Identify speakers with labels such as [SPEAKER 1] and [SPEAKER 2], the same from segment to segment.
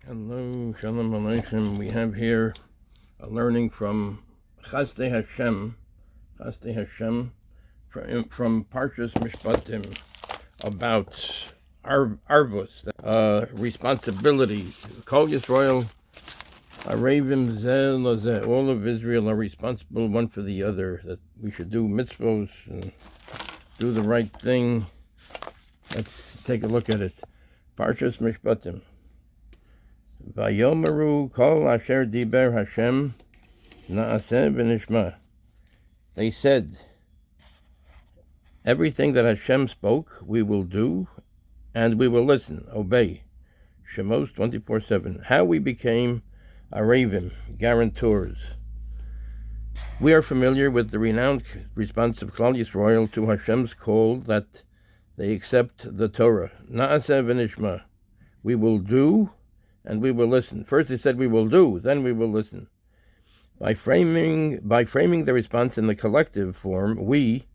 [SPEAKER 1] Hello, Shalom Aleichem. We have here a learning from Chasdei HaShem from Parshas Mishpatim about Arvus, responsibility. Kol Yisrael, Arabim zeh lo zeh. All of Israel are responsible one for the other, that we should do mitzvos and do the right thing. Let's take a look at it. Parshas Mishpatim. Vayomeru kol asher diber HaShem na'aseh v'nishma. They said, everything that HaShem spoke, we will do, and we will listen, obey. Shemos 24/7. How we became Arabim, guarantors. We are familiar with the renowned response of Klal Yisrael to HaShem's call that they accept the Torah. Na'aseh v'nishma. We will do, and we will listen. First they said we will do, then we will listen. By framing the response in the collective form, we,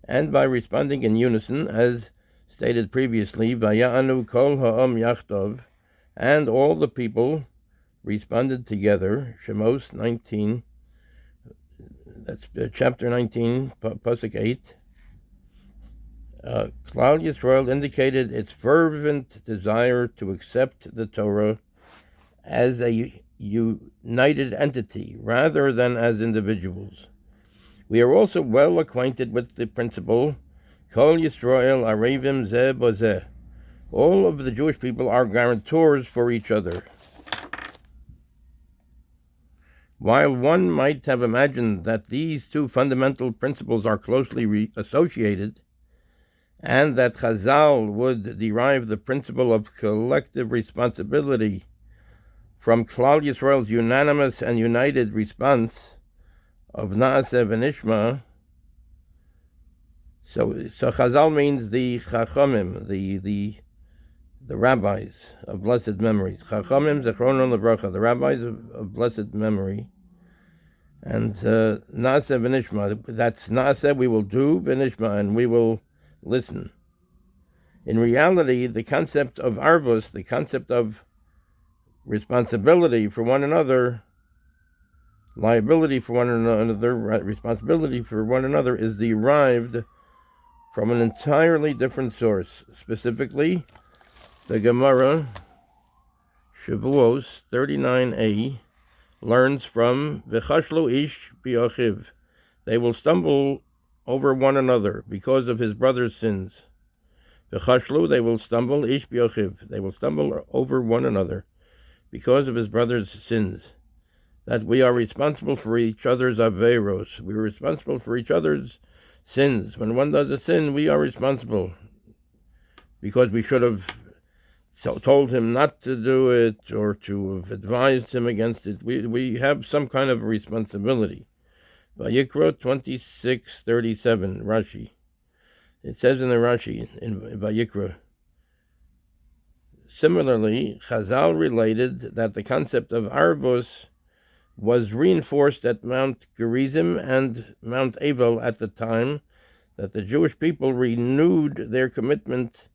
[SPEAKER 1] and by responding in unison, as stated previously, Vaya'anu kol ha'am yachtov, and all the people responded together, Shemos 19, that's chapter 19, Pasuk 8. Klal Yisrael indicated its fervent desire to accept the Torah as a united entity rather than as individuals. We are also well acquainted with the principle, Kol Yisrael Arabim zeh bo zeh. All of the Jewish people are guarantors for each other. While one might have imagined that these two fundamental principles are closely associated, and that Chazal would derive the principle of collective responsibility from Klal Yisrael's unanimous and united response of Na'aseh v'nishma, so Chazal means the Chachamim, the rabbis of blessed memories. Chachamim zechronon levracha, the rabbis of blessed memory. And Na'aseh v'nishma, that's Na'aseh, we will do, v'nishma, and we will listen. In reality, the concept of Arvus, the concept of responsibility for one another, liability for one another, responsibility for one another is derived from an entirely different source. Specifically, the Gemara, Shavuos 39a, learns from V'chashlu ish b'achiv. They will stumble over one another because of his brother's sins. V'chashlu, they will stumble, ish b'achiv. They will stumble over one another because of his brother's sins, that we are responsible for each other's averos. We are responsible for each other's sins. When one does a sin, we are responsible because we should have told him not to do it or to have advised him against it. We have some kind of responsibility. Vayikra 26:37, Rashi. It says in the Rashi, in Vayikra, similarly, Chazal related that the concept of Arvus was reinforced at Mount Gerizim and Mount Ebal at the time that the Jewish people renewed their commitment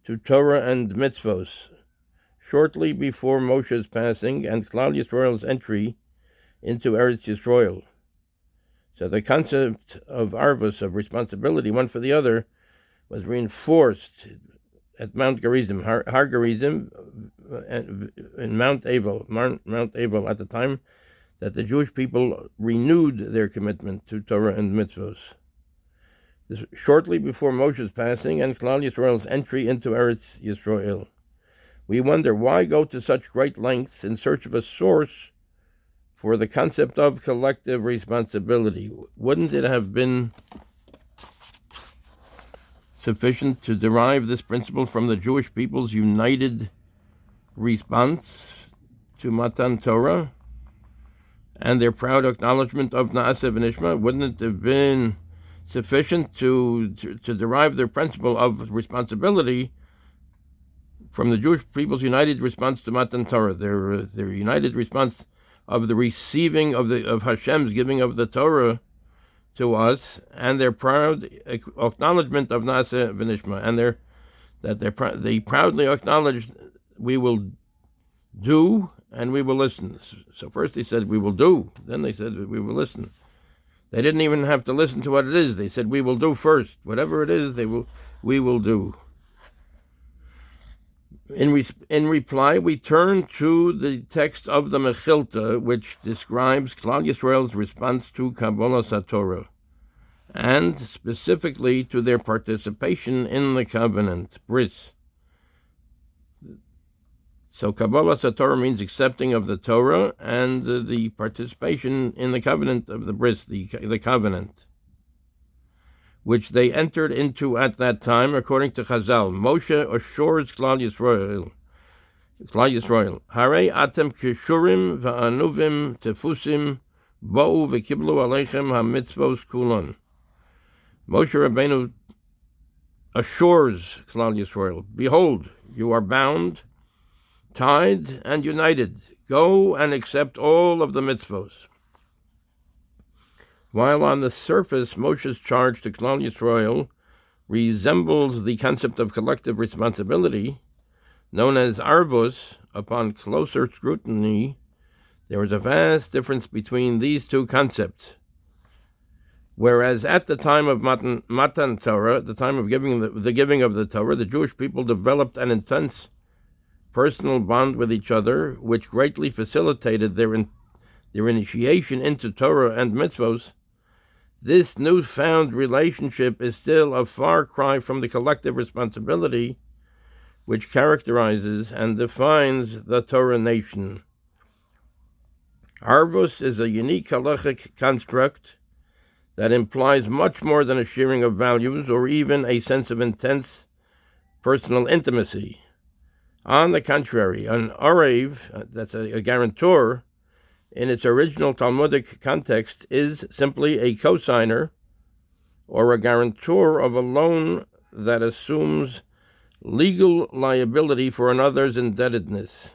[SPEAKER 1] to Torah and mitzvos, shortly before Moshe's passing and Klal Yisrael's entry into Eretz Yisrael. So the concept of Arvus, of responsibility one for the other, was reinforced at Mount Gerizim, Har Gerizim, in Mount Ebal at the time that the Jewish people renewed their commitment to Torah and mitzvos. This shortly before Moshe's passing and Klal Yisrael's entry into Eretz Yisrael. We wonder, why go to such great lengths in search of a source for the concept of collective responsibility? Wouldn't it have been sufficient to derive this principle from the Jewish people's united response to Matan Torah and their proud acknowledgement of Na'aseh v'nishma? Wouldn't it have been sufficient to derive their principle of responsibility from the Jewish people's united response to Matan Torah, their united response of the receiving of Hashem's giving of the Torah to us, and their proud acknowledgement of Na'aseh v'nishma, and they proudly acknowledged we will Do, and we will listen. So first they said, we will do. Then they said, we will listen. They didn't even have to listen to what it is. They said, we will do first. Whatever it is, we will do. In reply, we turn to the text of the Mechilta, which describes Klal Yisrael's response to Kabbalas HaTorah, and specifically to their participation in the covenant, bris. So Kabbalas HaTorah means accepting of the Torah and the participation in the covenant of the bris, the covenant, which they entered into at that time, according to Chazal. Moshe assures Klal Yisrael, Harei atem kishurim va'anuvim tefusim bo'u v'kiblu aleichem hamitzvos kulon. Moshe Rabbeinu assures Klal Yisrael, behold, you are bound, tied, and united. Go and accept all of the mitzvos. While on the surface, Moshe's charge to Klal Yisrael resembles the concept of collective responsibility, known as Arvos, upon closer scrutiny, there is a vast difference between these two concepts. Whereas at the time of Matan Torah, at the time of the giving of the Torah, the Jewish people developed an intense personal bond with each other, which greatly facilitated their initiation into Torah and mitzvos. This newfound relationship is still a far cry from the collective responsibility which characterizes and defines the Torah nation. Arvos is a unique halachic construct that implies much more than a sharing of values or even a sense of intense personal intimacy. On the contrary, an Arev, that's a guarantor, in its original Talmudic context, is simply a cosigner or a guarantor of a loan that assumes legal liability for another's indebtedness.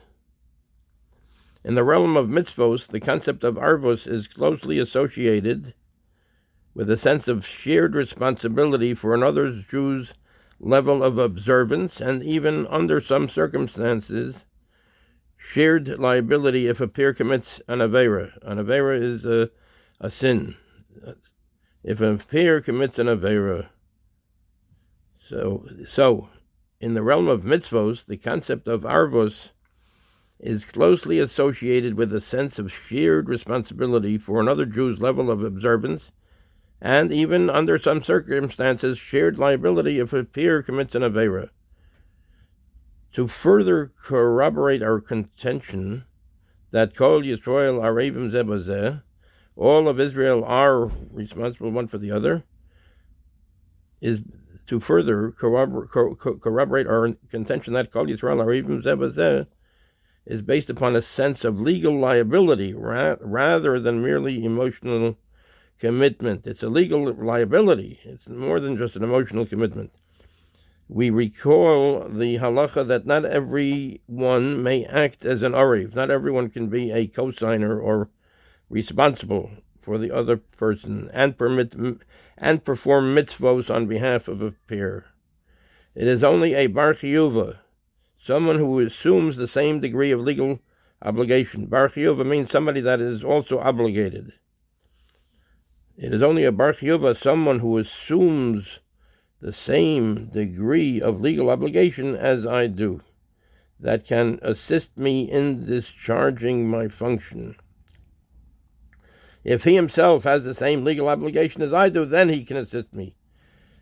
[SPEAKER 1] In the realm of mitzvos, the concept of arvos is closely associated with a sense of shared responsibility for another Jew's level of observance, and even under some circumstances, shared liability if a peer commits an aveira. An aveira is a sin. If a peer commits an aveira. So, in the realm of mitzvos, the concept of arvos is closely associated with a sense of shared responsibility for another Jew's level of observance, and even under some circumstances, shared liability if a peer commits an aveira. To further corroborate our contention that Kol Yisrael Arabim Zeh B'Zeh, all of Israel are responsible one for the other, is to further corroborate our contention that Kol Yisrael Arabim Zeh B'Zeh is based upon a sense of legal liability rather than merely emotional commitment. It's a legal liability. It's more than just an emotional commitment. We recall the halacha that not everyone may act as an arev. Not everyone can be a cosigner or responsible for the other person and perform mitzvos on behalf of a peer. It is only a bar chiyuva, someone who assumes the same degree of legal obligation. Bar chiyuva means somebody that is also obligated. It is only a bar chiyuva, someone who assumes the same degree of legal obligation as I do, that can assist me in discharging my function. If he himself has the same legal obligation as I do, then he can assist me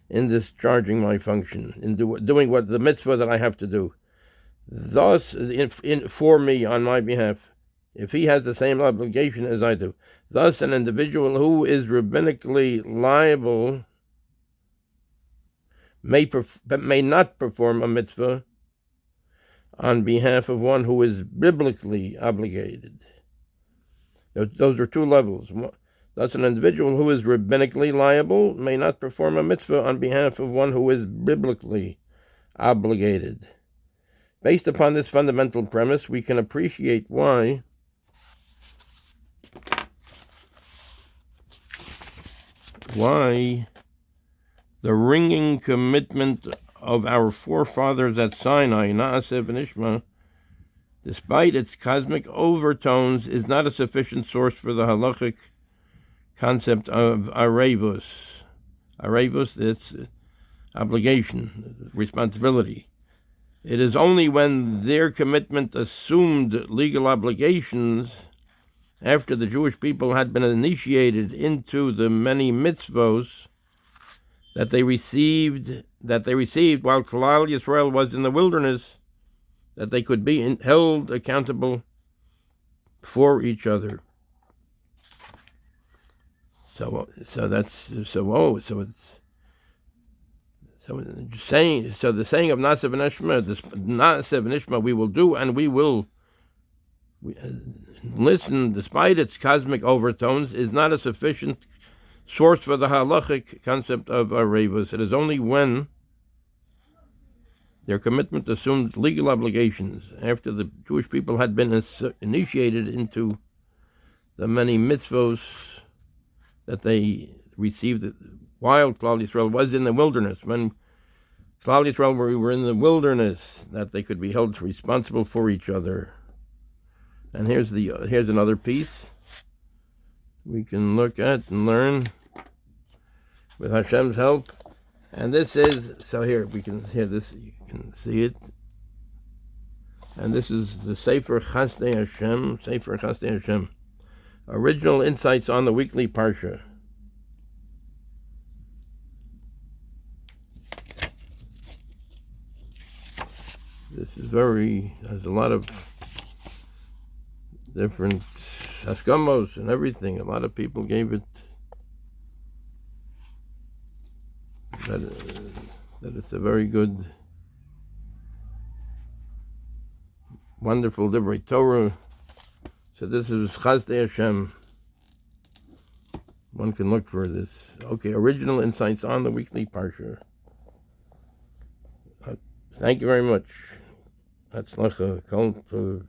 [SPEAKER 1] in discharging my function, in doing what the mitzvah that I have to do. Thus, for me, on my behalf, if he has the same obligation as I do. Thus, an individual who is rabbinically liable may not perform a mitzvah on behalf of one who is biblically obligated. Those are two levels. Thus, an individual who is rabbinically liable may not perform a mitzvah on behalf of one who is biblically obligated. Based upon this fundamental premise, we can appreciate why the ringing commitment of our forefathers at Sinai, Na'aseh v'nishma, despite its cosmic overtones, is not a sufficient source for the halachic concept of arevus. Arevus, it's obligation, responsibility. It is only when their commitment assumed legal obligations after the Jewish people had been initiated into the many mitzvos that they received while Klal Yisrael was in the wilderness, that they could be held accountable for each other. So the saying of Na'aseh v'nishma, we will do and we will listen, despite its cosmic overtones, is not a sufficient source for the halachic concept of arevus. It is only when their commitment assumed legal obligations after the Jewish people had been initiated into the many mitzvos that they received while Klal Yisrael was in the wilderness. When Klal Yisrael were in the wilderness, that they could be held responsible for each other. And here's another piece we can look at and learn with Hashem's help. And this is, so here we can hear this, you can see it. And this is the Sefer Chasdei HaShem, original insights on the weekly Parsha. This is has a lot of different haskamos and everything. A lot of people gave it that it's a very good, wonderful Divrei Torah. So this is Chasdei HaShem. One can look for this. Okay, original insights on the weekly Parsha. Thank you very much. Hatzlacha, kol tov.